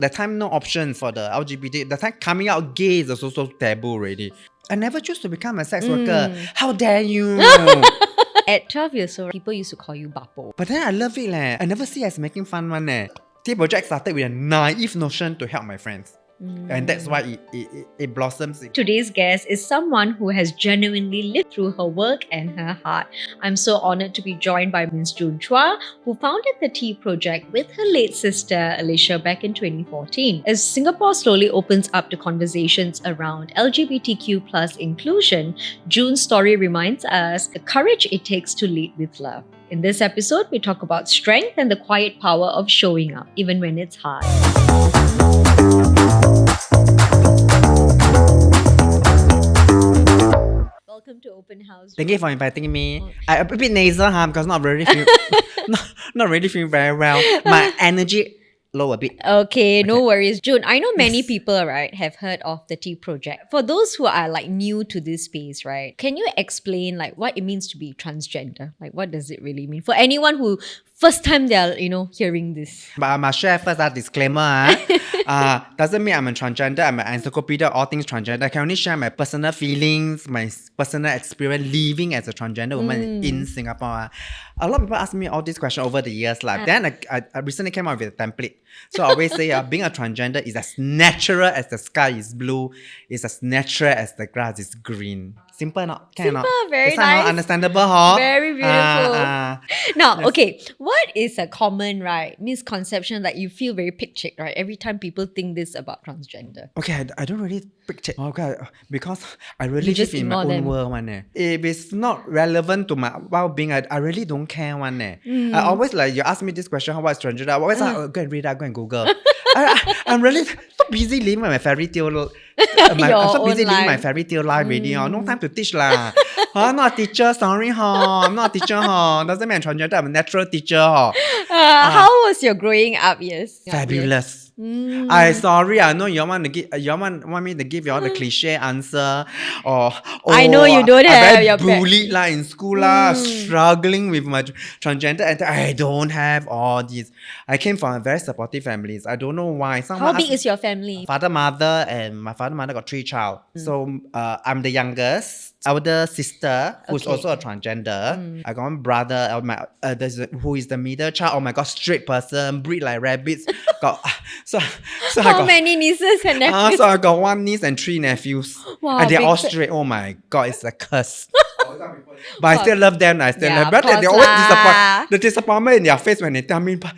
That time no option for the LGBT. That time coming out gay is also so taboo already. I never choose to become a sex worker. How dare you? At 12 years old, people used to call you Bapo. But then I love it leh. I never see it as making fun one leh. Tea project started with a naive notion to help my friends. And that's why it blossoms. Today's guest is someone who has genuinely lived through her work and her heart. I'm so honored to be joined by Ms. June Chua, who founded the Tea Project with her late sister Alicia back in 2014. As Singapore slowly opens up to conversations around LGBTQ plus inclusion, June's story reminds us the courage it takes to lead with love. In this episode, we talk about strength and the quiet power of showing up, even when it's hard. Welcome to OpenHaus. Thank you for inviting me. I'm a bit nasal, because not really feeling very well. My energy low a bit. Okay, no worries. June, I know many people, right, have heard of the Tea Project. For those who are like new to this space, right, can you explain like what it means to be transgender? Like what does it really mean? For anyone who first time they're, hearing this. But I must share first a disclaimer. Doesn't mean I'm a transgender. I'm an encyclopedia of all things transgender. I can only share my personal feelings, my personal experience living as a transgender woman in Singapore. A lot of people ask me all these questions over the years. Then I recently came up with a template. So I always say being a transgender is as natural as the sky is blue. It's as natural as the grass is green. Simple, not? Simple, very nice. Understandable, huh? Very beautiful. Now, okay, what is a common, misconception that you feel very pictured, right? Every time people think this about transgender. Okay, I don't really picture. Okay, because I really live in my own world, one. If it's not relevant to my well-being, I really don't care, one. I always you ask me this question, what is transgender? I always go and read, go and Google. I'm really so busy living my fairy tale. I'm so busy living my fairy tale life already. No time to teach lah. I'm not a teacher, sorry. I'm not a teacher. Doesn't mean I'm transgender. I'm a natural teacher. How was your growing up years? Fabulous. I sorry. I know you want me to give you all the cliche answer. I know you don't have your bullied in school struggling with my transgender, and I don't have all these. I came from a very supportive families. I don't know why. How big is your family? Father, mother, and my father, mother got 3 child. So I'm the youngest. Elder sister who's also a transgender. I got one brother. Who is the middle child. Oh my god, straight person, breed like rabbits. How many nieces and nephews? So I got 1 niece and 3 nephews. Wow, and they're all straight. Oh my god, it's a curse. But I still love them. But they always disappoint. The disappointment in their face when they tell me, but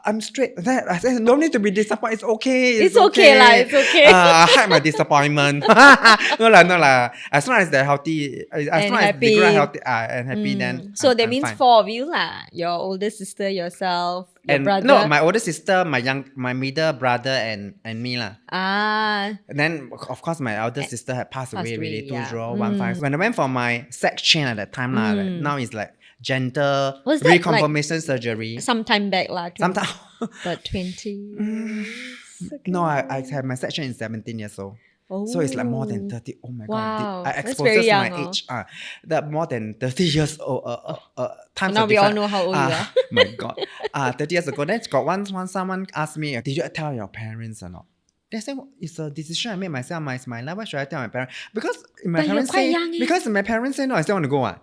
I'm straight. I said, no need to be disappointed. It's okay. It's okay. It's okay. I hide my disappointment. No lah. As long as they're healthy, as long as they grow healthy and happy, then so that I'm means fine. 4 of you lah. Your older sister, yourself, your brother. No, my older sister, my middle brother, and me lah. And then of course my elder sister had passed away really 2015. When I went for my sex change at that time now it's like gender reconfirmation surgery. Sometime back lah. Sometime. But 20. No, I had my sex change in 17 years old. Oh. So it's like more than 30. Oh my god! I That's exposed very to young, my age. That more than 30 years old. Times now we all know how old you are. My god! 30 years ago, then got once someone asked me, "Did you tell your parents or not?" They said, it's a decision I made myself. My life. Why should I tell my parents? Because my parents say. Because my parents say no. I still want to go.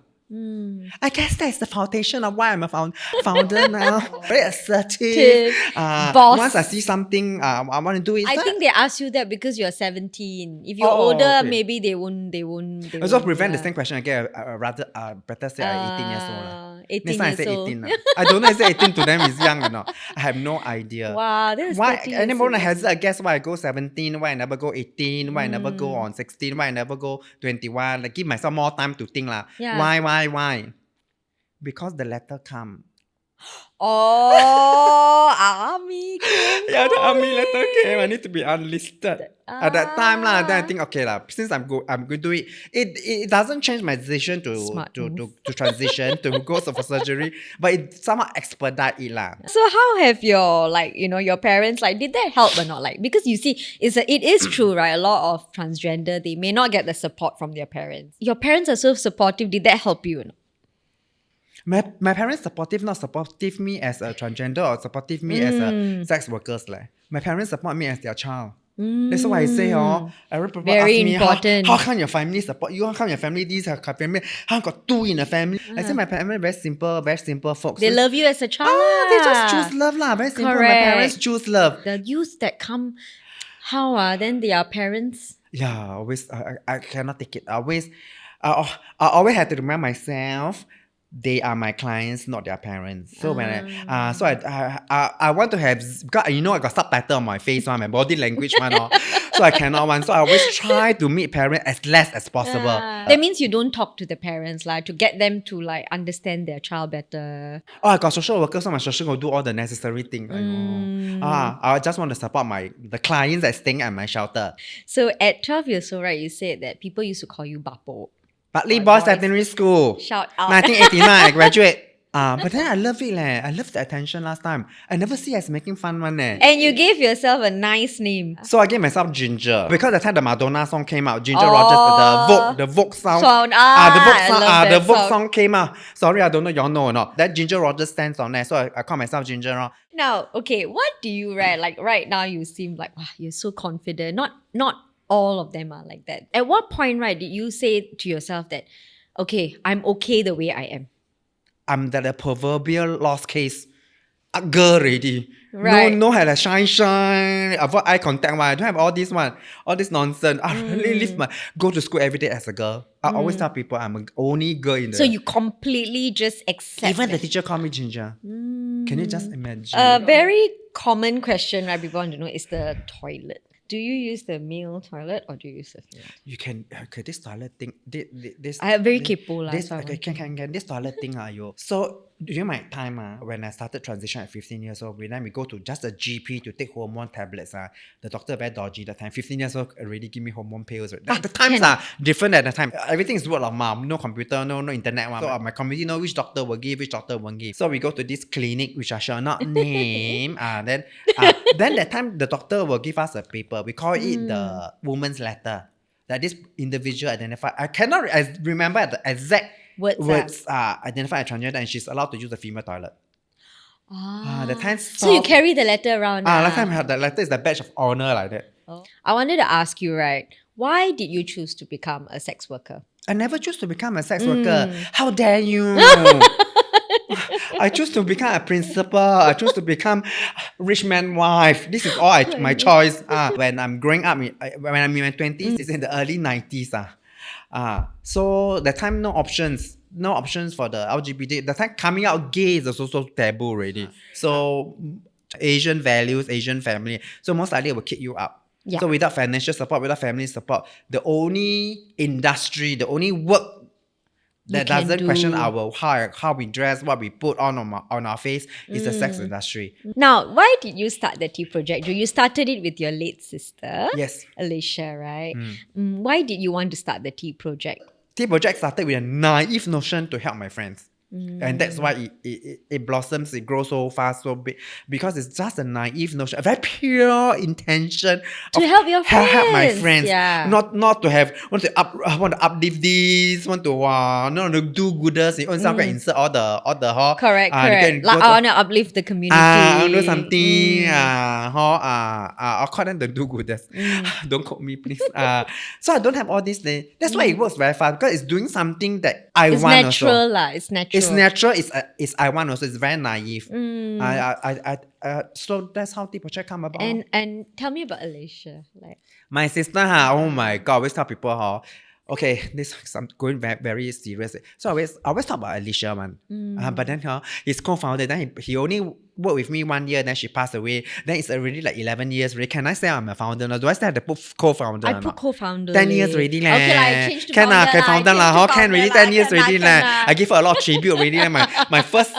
I guess that's the foundation of why I'm a founder now. Very assertive. Boss. Once I see something, I want to do it. I think they ask you that because you're 17. If you're older, maybe they won't. Also prevent the same question again. Rather, better say I'm 18 years old. 18 Next time I years say old. 18. I don't know if I say 18 to them is young or not. I have no idea. Wow, that's why. 30 Anyone years has a guess why I go 17, why I never go 18, why I never go on 16, why I never go 21. Like give myself more time to think lah. Yeah. Why? Because the letter come. Oh, army came. Yeah, the army letter came. I need to be unlisted. At that time then I think okay since I'm going to do it. It doesn't change my decision to transition to go for surgery, but it somehow expedite it lah. So how have your your parents did that help or not? Because you see, it is true, right? A lot of transgender, they may not get the support from their parents. Your parents are so supportive. Did that help you or not? My parents supportive, not supportive me as a transgender or supportive me as a sex workers. My parents support me as their child. That's why I say, every people Very ask me, important. how come your family support you? How come your family this, how come family, how got two in the family? I say my parents very simple folks. They love you as a child. They just choose love lah. Very simple. Correct. My parents choose love. The youth that come, how then they are parents? Yeah, always I cannot take it. I always have to remind myself they are my clients, not their parents. So when I want to have, because I got subtitle on my face, my body language one, so I cannot one. So I always try to meet parents as less as possible. That means you don't talk to the parents to get them to understand their child better. I got social workers, so my social will do all the necessary things. I just want to support the clients that staying at my shelter. So at 12 years old, right, you said that people used to call you Bapo. Bartley Boys Secondary School. Shout out. 1989, I graduate. But then I love it I love the attention last time. I never see as making fun one And you gave yourself a nice name. So I gave myself Ginger. Because the time the Madonna song came out, Ginger Rogers, the Vogue sound. The Vogue song came out. Sorry, I don't know y'all know or not. That Ginger Rogers stands on there. So I call myself Ginger. Now, okay, what do you write? Right now you seem like, wow, you're so confident. Not all of them are like that. At what point, right, did you say to yourself that, okay, I'm okay the way I am? I'm the proverbial lost case. A girl already. Right. No had a shine. Avoid eye contact one. I don't have all this nonsense. I really go to school every day as a girl. I always tell people I'm the only girl in the... So you completely just accept Even the teacher call me Ginger. Can you just imagine? A very common question, right, people want to know is the toilet. Do you use the male toilet or do you use the female? You can, this toilet thing, this... I have very kepo lah. This toilet thing, So, during my time, when I started transition at 15 years old, when we go to just a GP to take hormone tablets, the doctor very dodgy that time. 15 years old already give me hormone pills. The times are different at the time. Everything is word of mouth. No computer, no internet. So my community know which doctor will give, which doctor won't give. So we go to this clinic, which I shall not name. Then that time, the doctor will give us a paper. We call it the woman's letter. That this individual identified. I remember the exact words identified as transgender, and she's allowed to use the female toilet. The time so you carry the letter around? Last time I had the letter is the badge of honor like that. I wanted to ask you, right, why did you choose to become a sex worker? I never choose to become a sex worker. How dare you? I choose to become a principal. I choose to become rich man wife. This is all my choice. When I'm growing up, when I'm in my 20s, it's in the early 90s. So that time no options for the LGBT. The time coming out gay is also so taboo already. So Asian values, Asian family. So most likely it will kick you out. Yeah. So without financial support, without family support, the only industry, the only work that doesn't question our how we dress, what we put on our face is the sex industry. Now, why did you start the Tea Project? You started it with your late sister, yes, Alicia, right? Why did you want to start the Tea Project? Tea Project started with a naive notion to help my friends. And that's why it blossoms, it grows so fast, so big. Because it's just a naive notion, a very pure intention to help your friends. Help my friends. Yeah. Not to have, want to uplift this, want to do gooders. You own can insert all the Correct. I want to uplift the community. I do something. I'll call them the do gooders. Don't quote me, please. So I don't have all this. That's why it works very fast, because it's doing something that I want also. It's natural. It's natural. It's I want also. It's very naive. So that's how the project come about. And tell me about Alicia. My sister, oh my God, I always tell people, okay, this is going very, very serious. So I always talk about Alicia, man. But then his co-founder, then he only worked with me 1 year, then she passed away. Then it's already 11 years already. Can I say I'm a founder? No? Do I still have to put co-founder? I put co-founder. 10 years already. Okay, I changed to founder. Can really 10 years already. I give her a lot of tribute already. My first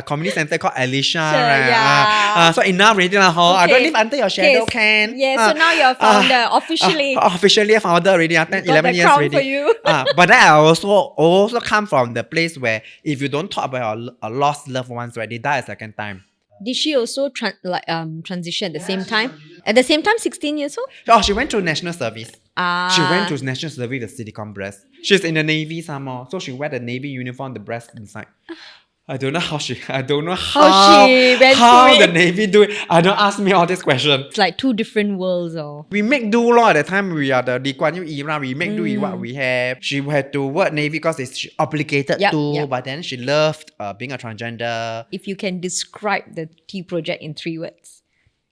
community center called Alicia. Right? So enough already. I don't live under your shadow, can. Yeah, so now you're a founder, officially. Officially a founder already. 11 years already. For you. But then I also come from the place where if you don't talk about your lost loved ones, right, they die a second time. Did she also transition at the same time? At the same time, 16 years old? Oh, she went through national service. She went to National Service with the silicone breast. She's in the Navy some more. So she wear the Navy uniform, the breast inside. I don't know how the Navy do it. Don't ask me all these questions. It's like two different worlds. We make do lor. At the time we are the Lee Kuan Yew era. We make do with what we have. She had to work Navy because it's obligated to. But then she loved being a transgender. If you can describe the tea project in 3 words,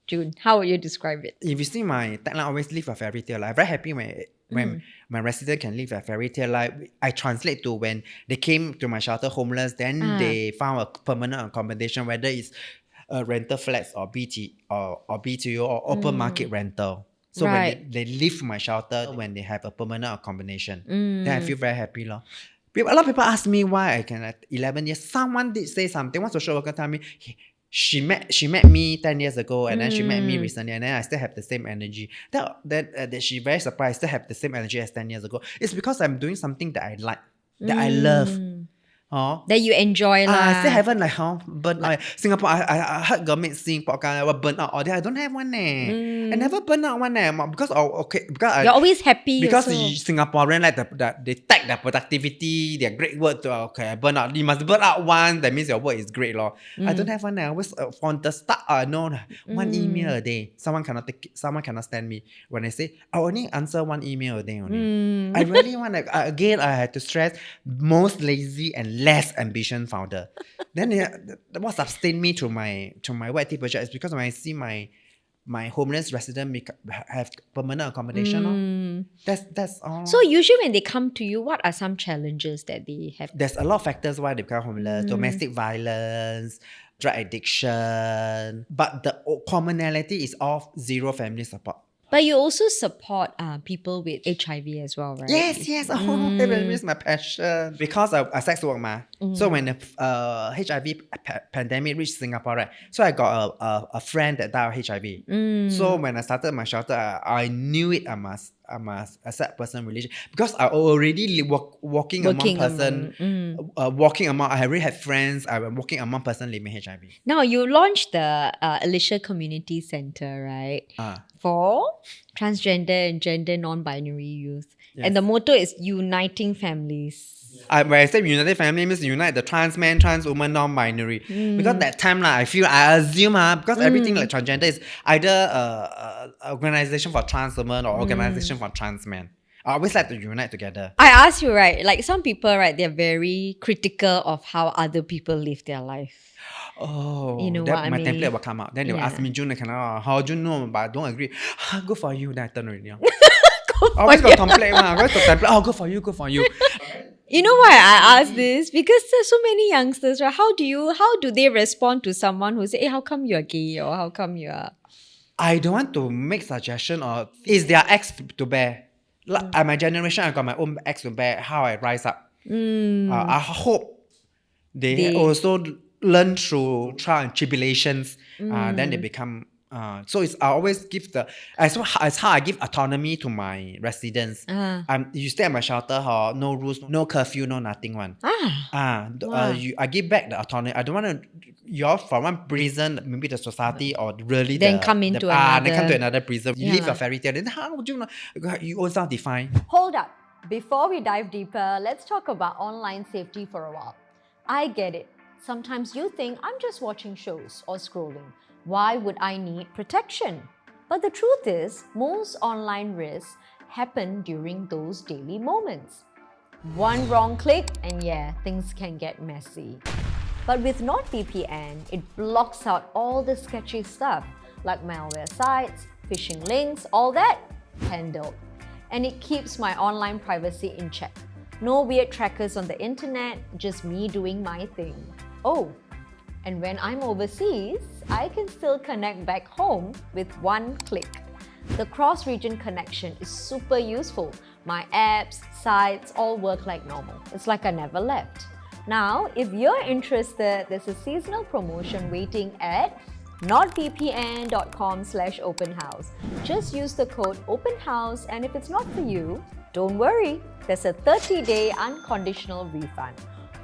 June, how would you describe it? If you see my tagline, always live a fairy tale life. I'm very happy when my resident can live a fairy tale life. I translate to when they came to my shelter homeless, then they found a permanent accommodation, whether it's rental flats or BTO or open market rental. So when they leave my shelter, when they have a permanent accommodation, then I feel very happy. A lot of people ask me why I can at 11 years. Someone did say something. One social worker told me, she met me 10 years ago and then she met me recently and then I still have the same energy. That she very surprised I still have the same energy as 10 years ago. It's because I'm doing something that I like, that I love. That you enjoy lah. I still haven't burn out. Singapore, I heard government sing podcast burn out all day. I don't have one I never burn out one because you're always happy. Because also. Singaporean they tag their productivity, their great work to I burn out. You must burn out one. That means your work is great lor. I don't have one. I always from the start I know one email a day. Someone cannot take it. Someone cannot stand me when I say I only answer one email a day only. I really want again. I had to stress most lazy and less ambition founder. Then what sustained me to my white tea project is because when I see my homeless resident have permanent accommodation. That's all. So usually when they come to you, what are some challenges that they have? There's a lot of factors why they become homeless. Domestic violence, drug addiction. But the commonality is all zero family support. But you also support people with HIV as well, right? Yes. That is my passion. Because I sex work So when the HIV pandemic reached Singapore, right? So I got a friend that died of HIV. So when I started my shelter, I knew it. I must accept person relation because I already walking among person. Walking among, I already had friends. I was walking among person living HIV. Now you launched the Alicia Community Center, right? For transgender and gender non-binary youth. Yes. And the motto is uniting families. When I say united family, means unite the trans man, trans woman, non-binary. Because that time I assume because everything like transgender is either organization for trans women or organization for trans men. I always like to unite together. I ask you, right? Like some people, right, they're very critical of how other people live their life. You know what I mean? My template will come out. Then they'll ask me, June, how do you know? But I don't agree. Good for you. Then I turn already. Always got template. Always got template. Good for you. You know why I ask this? Because there's so many youngsters, right? How do they respond to someone who say, hey, how come you're gay? Or how come you are... I don't want to make suggestion or is their ex to bear. Like, my generation, I got my own ex to bear, how I rise up. I hope they also learn through trial and tribulations. Then they become... so I always give as how I give autonomy to my residents. You stay at my shelter, no rules, no curfew, no nothing one. I give back the autonomy. I don't want to you're from one prison, maybe the society or really then come to another prison. You live a fairy tale. Then how would you know? You also define. Hold up. Before we dive deeper, let's talk about online safety for a while. I get it. Sometimes you think I'm just watching shows or scrolling. Why would I need protection? But the truth is, most online risks happen during those daily moments. One wrong click and things can get messy. But with NordVPN, it blocks out all the sketchy stuff like malware sites, phishing links, all that handled. And it keeps my online privacy in check. No weird trackers on the internet, just me doing my thing. Oh, and when I'm overseas, I can still connect back home with one click. The cross-region connection is super useful. My apps, sites, all work like normal. It's like I never left. Now, if you're interested, there's a seasonal promotion waiting at nordvpn.com/openhaus. Just use the code OpenHaus, and if it's not for you, don't worry. There's a 30-day unconditional refund.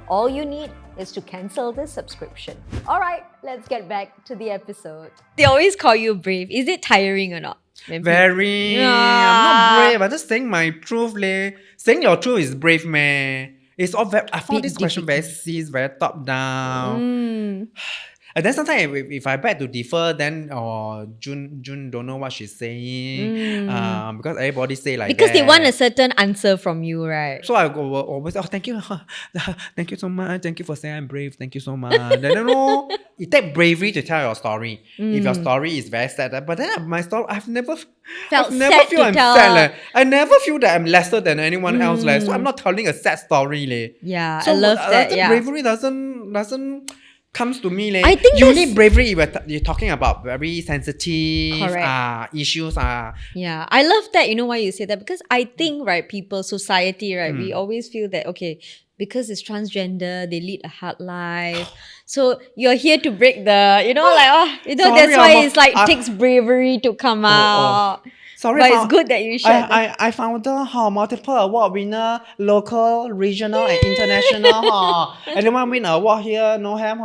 All you need is to cancel the subscription. All right, let's get back to the episode. They always call you brave. Is it tiring or not? Very. I'm not brave. I'm just saying my truth, leh. Saying your truth is brave, man. It's all very, I found this question very sis, very top down. And then sometimes if I beg to differ, then June don't know what she's saying. Because everybody say like because that. they want a certain answer from you, right? So I go always, thank you. Thank you so much. Thank you for saying I'm brave. Thank you so much. Then it takes bravery to tell your story. If your story is very sad, but then my story, I've never feel I'm sad. Like. I never feel that I'm lesser than anyone else. Like. So I'm not telling a sad story. Like. Yeah, so I love that. I think Yeah. bravery doesn't comes to me. Like. I think you need bravery if you're talking about very sensitive issues. Yeah, I love that. You know why you say that? Because I think, right, people, society, right, we always feel that, okay, because it's transgender, they lead a hard life. So you're here to break the, sorry, that's why it's like it takes bravery to come out. Sorry, but it's good that you shared. I found multiple award winner, local, regional, and international. Anyone win an award here? No ham. So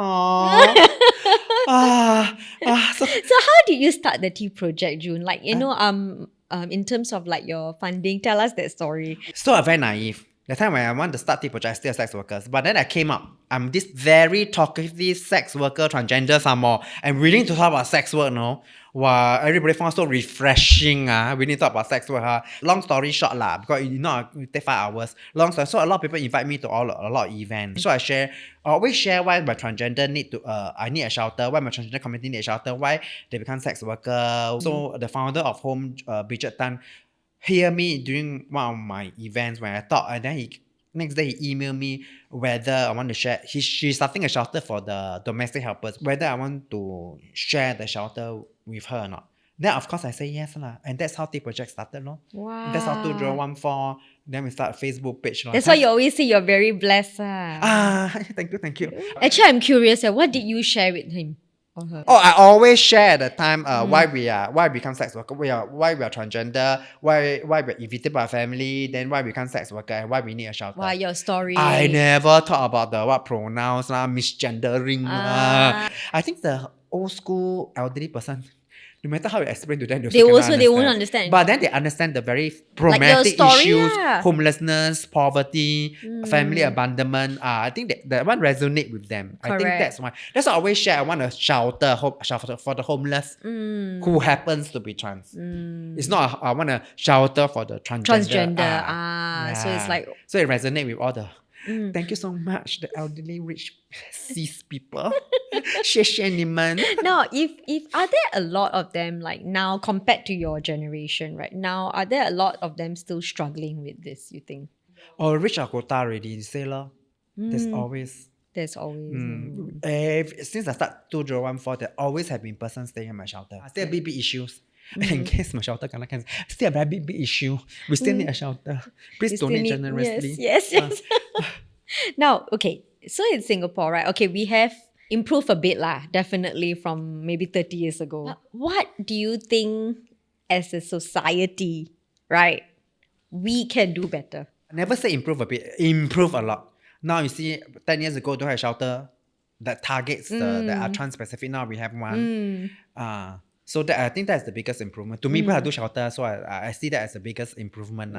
how did you start the Tea Project, June? Like, in terms of like your funding, tell us that story. So I'm very naive. The time when I want to start Tea Project, I still sex workers. But then I came up. I'm this very talkative sex worker, transgender some more, and willing to talk about sex work, no? Wow, everybody found so refreshing. We need to talk about sex work. Long story short, because it take 5 hours. Long story. So a lot of people invite me to a lot of events. So I always share why my transgender I need a shelter, why my transgender community need a shelter, why they become sex worker. So the founder of Home, 𝙩𝙤𝙚𝙧𝙚, hear me during one of my events when I talk, and then next day he emailed me whether I want to share. She's starting a shelter for the domestic helpers, whether I want to share the shelter with her or not. Then of course I say yes lah. And that's how Tea Project started, no? Wow. That's how 2014. Then we start a Facebook page. That's why you always say you're very blessed. Thank you. Actually, I'm curious. What did you share with him? I always share at the time why we become sex worker, why we are transgender, why we're evicted by family, then why we become sex worker, and why we need a shelter. Wow, your story. I never talk about the pronouns misgendering. I think the old school elderly person, no matter how you explain to them, they won't understand. But then they understand the very problematic issues, homelessness, poverty, family abandonment. I think that one resonate with them. Correct. I think that's why. That's why I always share. I want a shelter for the homeless who happens to be trans. It's not I want a shelter for the transgender. So it's like, so it resonates with all the. Thank you so much, the elderly rich cis people. 谢谢你们. Now, if are there a lot of them like now compared to your generation right now, are there a lot of them still struggling with this, you think? Or reach our quota already, you say lah. There's always. Since I start 2014, there always have been persons staying in my shelter. Still big issues. In case my shelter cannot cancel, still a very big issue. We still need a shelter. Please donate generously. Yes. Now, okay, so in Singapore, right? Okay, we have improved a bit lah, definitely from maybe 30 years ago. But what do you think as a society, right, we can do better? I never say improve a bit, improve a lot. Now you see, 10 years ago, don't have shelter that targets that are trans-specific. Now we have one. So I think that's the biggest improvement. To me, people do shelter, so I see that as the biggest improvement.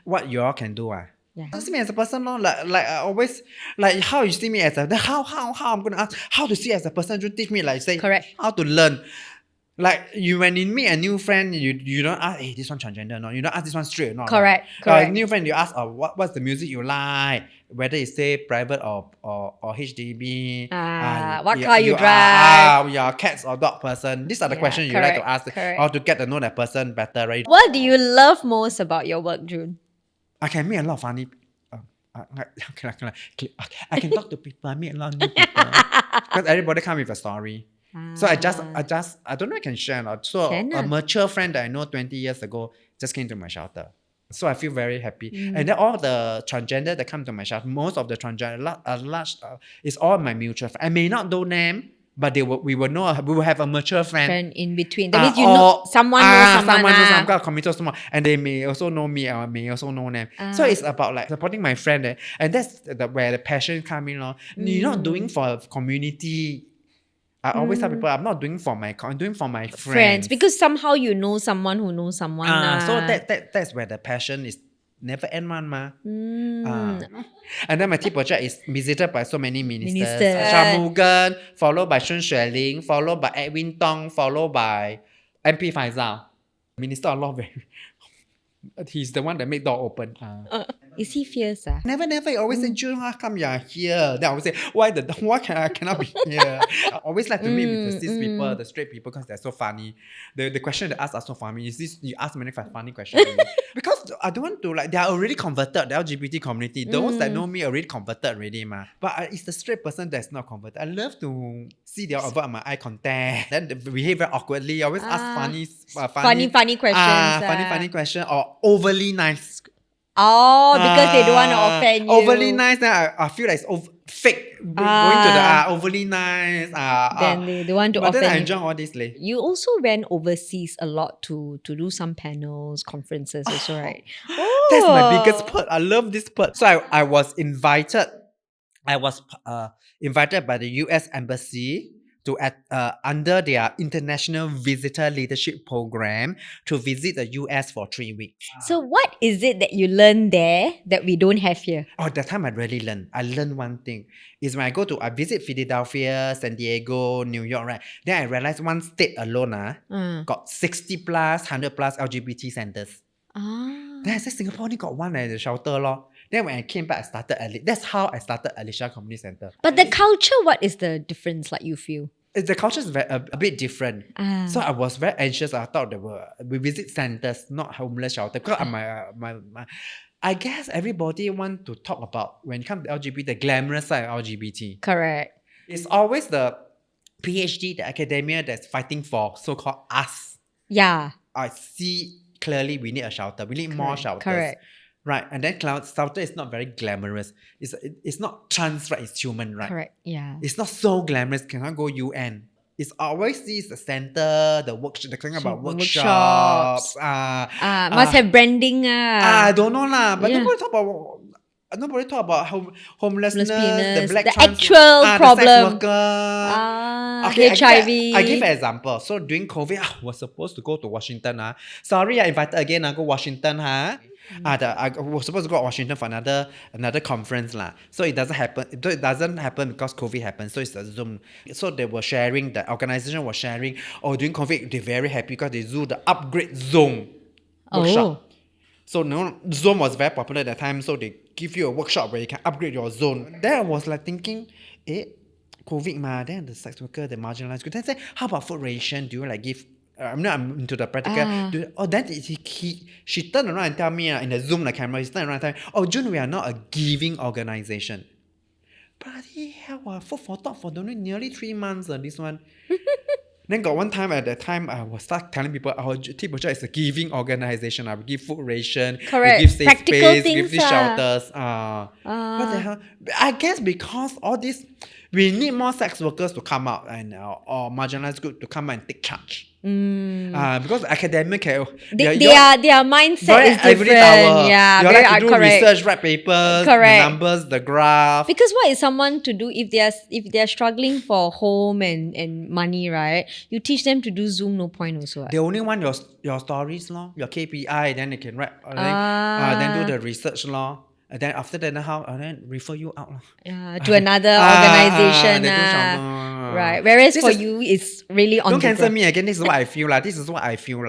What you all can do. You see me as a person, like I always, like how you see me as a, how I'm going to ask, how to see as a person, you teach me like say, correct, how to learn. Like when you meet a new friend, you don't ask, hey, this one transgender or not. You don't ask this one straight or not. Correct. New friend, you ask, what's the music you like? Whether it's say private or HDB. What car you drive? You're a cats or dog person. These are the questions you like to ask, or to get to know that person better, right? What do you love most about your work, June? I can meet a lot of funny. I can talk to people. I meet a lot of new people because everybody come with a story. So I don't know if I can share or not. So a mature friend that I know 20 years ago just came to my shelter. So I feel very happy. And then all the transgender that come to my shelter, most of the transgender, is all my mutual friends. I may not know them, but we will have a mature friend in between. That means you know someone knows someone. Some kind of committed someone, and they may also know me, or may also know them. So it's about like supporting my friend, and that's where the passion comes in. You're not doing for a community. I always tell people I'm not doing for my I'm doing for my Friends, because somehow you know someone who knows someone. So that's where the passion is never end one ma. And then my tea project is visited by so many ministers. Shanmugam, followed by Sun Xueling, followed by Edwin Tong, followed by MP Faisal. Minister of Law, he's the one that made door open. Is he fierce? Never. He always say, June, how come you're here? Then I always say, why I cannot be here? I always like to meet with the cis people, the straight people, because they're so funny. The question they ask are so funny. Is this, you ask many funny questions? Because I don't want to, like, they are already converted, the LGBT community. Those that know me already converted already, ma. But it's the straight person that's not converted. I love to see them avoid my eye contact. Then they behave very awkwardly. I always ask funny questions. Funny question, or overly nice. Oh, because they don't want to offend you. Overly nice, then I feel like it's fake. Going to the overly nice. Then they don't want to offend you. But then I enjoy all this. You also went overseas a lot to do some panels, conferences also, right? That's my biggest part. I love this part. So I was invited. I was invited by the US Embassy to under their International Visitor Leadership Program to visit the US for 3 weeks. So what is it that you learned there that we don't have here? Oh, that time I really learned. I learned one thing. Is when I visit Philadelphia, San Diego, New York, right? Then I realized one state alone got 60 plus, 100 plus LGBT centers. Then I said, Singapore only got one at the shelter lor. Then when I came back, that's how I started Alicia Community Center. But the culture, what is the difference like you feel? The culture is a bit different. So I was very anxious. I thought we visit centers, not homeless shelter. Because I guess everybody want to talk about, when it comes to LGBT, the glamorous side of LGBT. Correct. It's always the PhD, the academia that's fighting for so-called us. Yeah. I see clearly we need a shelter. We need more shelters. Correct. Right, and then shelter is not very glamorous. It's not trans, right? It's human, right? Correct, yeah. It's not so glamorous. Cannot go UN. It's always the center, the workshop. They're talking about workshops. Must have branding. I don't know lah. But nobody talk about homelessness, the black the actual problem. The sex worker. HIV. I give an example. So during COVID, I was supposed to go to Washington. Sorry, I invited again. I go Washington. I was supposed to go to Washington for another conference lah. So it doesn't happen. It doesn't happen because COVID happened. So it's a Zoom. So they were sharing. The organization was sharing. Oh, during COVID, they're very happy because they do the upgrade Zoom workshop. So Zoom was very popular at that time. So they give you a workshop where you can upgrade your zone. Then I was like thinking, COVID ma. Then the sex worker, the marginalized group. Then I say, how about food ration? Do you like give? I'm into the practical. Then she turned around and tell me in the Zoom, the camera, she turned around and tell me, June, we are not a giving organization. Bloody hell, food for thought for nearly 3 months, this one. Then got one time, at that time, I was start telling people our tea project is a giving organization. We give food ration, correct. We give safe Practical space, things, give these shelters. What the hell? I guess because all this, we need more sex workers to come out and or marginalized group to come out and take charge. Because academic, their mindset is different. Yeah, you very like to do correct. research, write papers, the numbers, the graph. Because what is someone to do if they are struggling for home and money, right? You teach them to do Zoom, no point also. Right? They only want your stories, your KPI, then they can write, then do the research, and then after that, then refer you out. To another organization. Right. Whereas for you, it's really on don't cancel me again. This is what I feel. This is what I feel.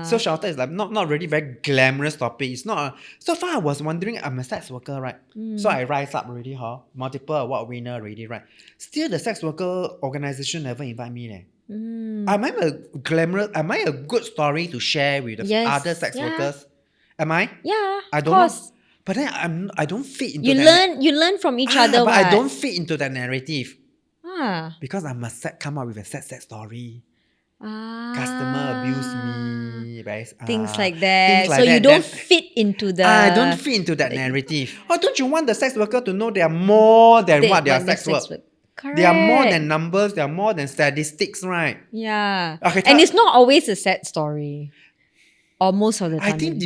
So shelter is like not really very glamorous topic. It's not. So far, I was wondering, I'm a sex worker, right? So I rise up already, multiple award winner already, right? Still, the sex worker organization never invite me. Am I a good story to share with the other sex workers? Am I? Yeah, I don't know. But then I don't fit into You learn from each other. But I don't fit into that narrative. Because I must come up with a sad story. Customer abuse me. Things like that. So you don't fit into the... I don't fit into that narrative. Don't you want the sex worker to know they are more than they are sex work? Correct. They are more than numbers. They are more than statistics, right? Yeah. And it's not always a sad story. Or most of the time? I think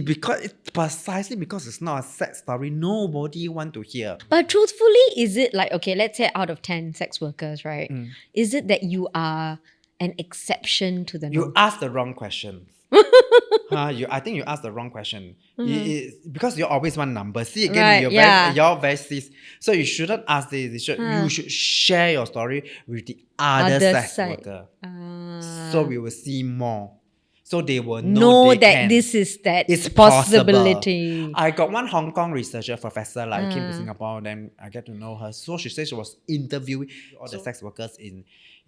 precisely because it's not a sex story, nobody want to hear. But truthfully, is it like, okay, let's say out of 10 sex workers, right? Is it that you are an exception to the norm? You ask the wrong question. I think you asked the wrong question. Because you always want numbers. See again, Right, you're very cis. So you shouldn't ask this. You should share your story with the other sex worker. So we will see more. So they will know they that can. this is that It's possibility. possible. I got one Hong Kong researcher professor came to Singapore, then I get to know her. So she said she was interviewing all the sex workers in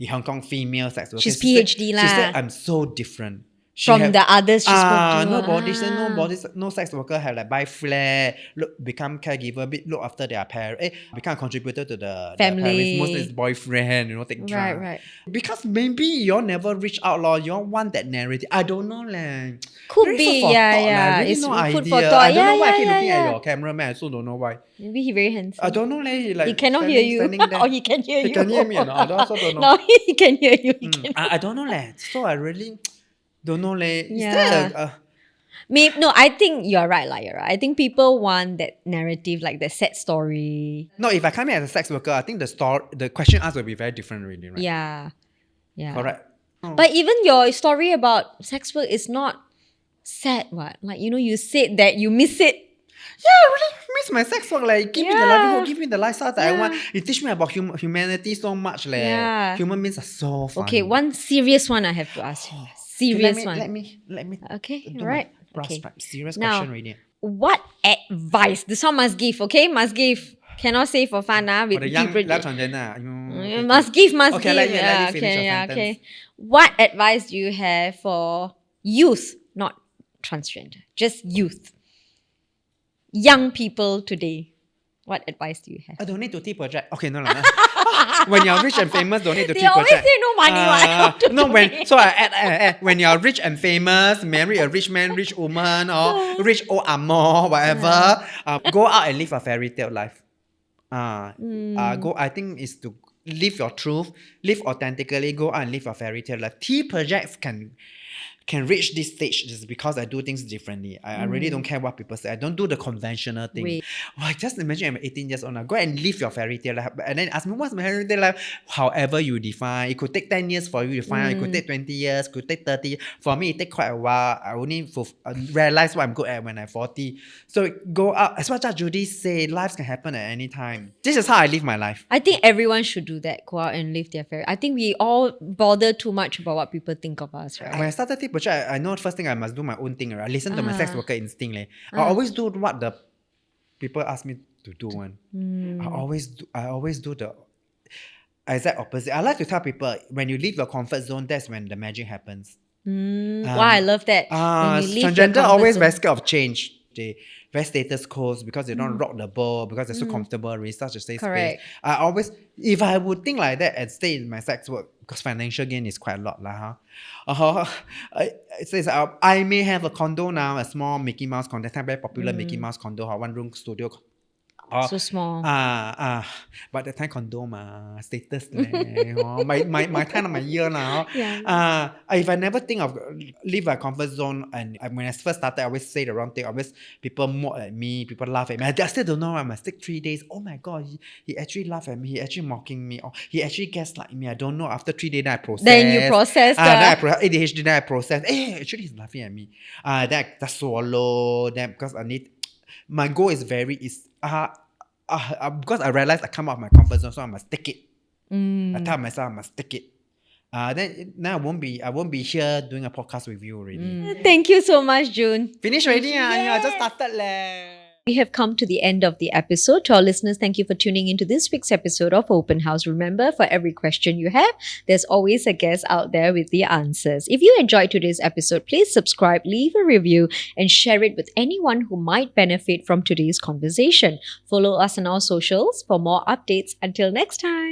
Hong Kong, female sex workers. She's PhD She said, I'm so different. From the others she spoke to. No sex worker have like buy flat, become caregiver, look after their parents, become a contributor to the family. Their parents, mostly it's boyfriend, take drugs. Right. Because maybe y'all never reach out, y'all want that narrative. I don't know, Could very be, food for yeah. thought, really It's no food idea. for thought. I don't know why I keep Yeah, looking yeah. at your cameraman. I also don't know why. Maybe he very handsome. I don't know, He cannot hear you. Or he can hear you. He can hear me or not? I also don't know. No, he can hear you. I don't know, So I really don't know, Is Yeah. there No, I think you're right, You're right. I think people want that narrative, like the sad story. No, if I come here as a sex worker, I think the question asked will be very different, really, right? Yeah. Correct. But even your story about sex work is not sad, what? You said that you miss it. Yeah, I really miss my sex work. Give me the livelihood, give me the lifestyle that I want. You teach me about humanity so much. Yeah. Human beings are so fun. Okay, one serious one I have to ask you. Serious one. Let me. Okay, do right. my Okay. Serious Now, question, really. What advice? This one must give, okay? Must give. Cannot say for fun, with For the young people. transgender. Must give. Okay, let me finish your sentence. Okay. What advice do you have for youth, not transgender, just youth, young people today? What advice do you have? I don't need to T project. Okay, no. When you're rich and famous, don't need to T They always project. say no money. I add when you're rich and famous, marry a rich man, rich woman, or rich old amo, whatever. Go out and live a fairy tale life. I think is to live your truth, live authentically, go out and live a fairy tale life. T projects can reach this stage just because I do things differently. I really don't care what people say. I don't do the conventional thing. Wait. Just imagine I'm 18 years old now. Go and live your fairy tale life. And then ask me, what's my fairy tale life? However you define. It could take 10 years for you to find out. It could take 20 years. It could take 30. For me, it take quite a while. I only realize what I'm good at when I'm 40. So go out. As what Judge Judy said, lives can happen at any time. This is how I live my life. I think everyone should do that. Go out and live their fairy. I think we all bother too much about what people think of us, right? When I started T project, I know the first thing I must do my own thing. Right? I listen to my sex worker instinct. I always do what the people ask me to do. I always do the exact opposite. I like to tell people, when you leave your comfort zone, that's when the magic happens. Wow, I love that. When you leave your Transgender comfort always zone. very scared of change. They very status quo because they don't rock the boat, because they're so comfortable, really such a safe Correct. space. If I would think like that and stay in my sex work, because financial gain is quite a lot. It says I may have a condo now, a small Mickey Mouse condo, that time very popular Mickey Mouse condo, one room studio. So small. But the time condo status my time of my year now. Yeah. If I never think of leave my comfort zone, and when I first started, I always say the wrong thing. Always people mock at me, people laugh at me. I still don't know. I must take 3 days. Oh my god, he actually laughed at me. He actually mocking me. Or he actually gaslight me. I don't know. After 3 days, then I process. Then you process. Then I ADHD. Then I process. Actually he's laughing at me. Then I just swallow. Then because I need. My goal is because I realized I come out of my comfort zone, so I must take it. I tell myself I must take it. Then I won't be here doing a podcast with you already. Thank you so much, June. Finish already? I just started. We have come to the end of the episode. To our listeners, thank you for tuning into this week's episode of Open House. Remember, for every question you have, there's always a guest out there with the answers. If you enjoyed today's episode, please subscribe, leave a review, and share it with anyone who might benefit from today's conversation. Follow us on our socials for more updates. Until next time.